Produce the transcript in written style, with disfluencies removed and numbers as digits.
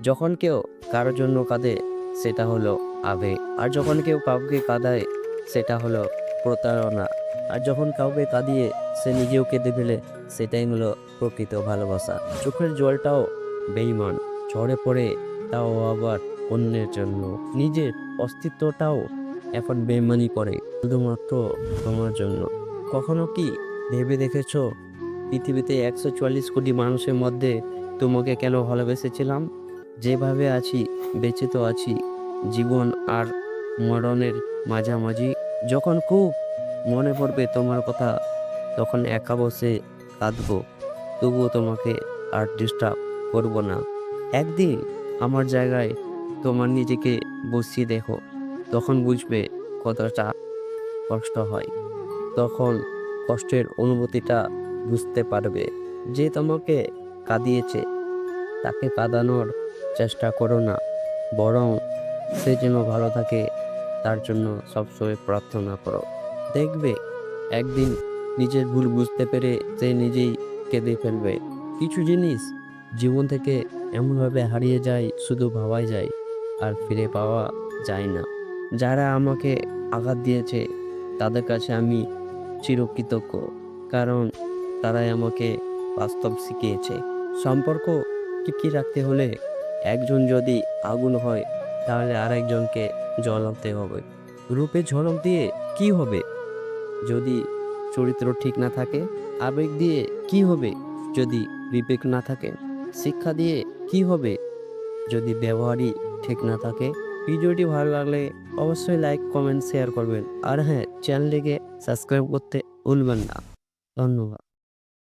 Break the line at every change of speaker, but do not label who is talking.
যখন কেউ কারোর জন্য কাঁদে সেটা হলো আবেগ, আর যখন কেউ কাউকে কাঁদায় সেটা হলো প্রতারণা, আর যখন কাউকে কাঁদিয়ে সে নিজেও কেঁদে ফেলে সেটাই হলো প্রকৃত ভালোবাসা। চোখের জলটাও বেইমান, ঝরে পড়ে তাও আবার অন্যের জন্য। নিজের অস্তিত্বটাও এখন বেইমানি করে শুধুমাত্র তোমার জন্য। কখনো কি ভেবে দেখেছো পৃথিবীতে 144 কোটি মানুষের মধ্যে তোমাকে কেন ভালোবেসেছিলাম? যেভাবে আছি বেঁচে তো আছি জীবন আর মরণের মাঝামাঝি। যখন খুব মনে পড়বে তোমার কথা তখন একা বসে কাঁদবো, তবুও তোমাকে আর ডিস্টার্ব করব না। একদিন আমার জায়গায় তোমার নিজেকে বসিয়ে দেখো, তখন বুঝবে কতটা কষ্ট হয়। তখন কষ্টের অনুভূতিটা বুঝতে পারবে। যে তোমাকে কাঁদিয়েছে তাকে কাঁদানোর চেষ্টা করো না, বরং সে যেন ভালো থাকে তার জন্য সবসময় প্রার্থনা করো। দেখবে একদিন নিজের ভুল বুঝতে পেরে সে নিজেই কেঁদে ফেলবে। কিছু জিনিস জীবন থেকে এমনভাবে হারিয়ে যায় শুধু ভাবাই যায় আর ফিরে পাওয়া যায় না। যারা আমাকে আঘাত দিয়েছে তাদের কাছে আমি চিরকৃতজ্ঞ, কারণ তারাই আমাকে বাস্তব শিখিয়েছে সম্পর্ক টিকিয়ে রাখতে হলে একজন যদি আগুন হয় তাহলে আরেকজনকে জ্বলাতে হবে। রূপে ঝলক দিয়ে কি হবে যদি চরিত্র ঠিক না থাকে? আবেগ দিয়ে কি হবে যদি বিবেক না থাকে? শিক্ষা দিয়ে কি হবে যদি ব্যবহারই ঠিক না থাকে? ভিডিওটি ভালো লাগলে অবশ্যই লাইক কমেন্ট শেয়ার করবেন, আর হ্যাঁ, চ্যানেলটিকে সাবস্ক্রাইব করতে ভুলবেন না। ধন্যবাদ।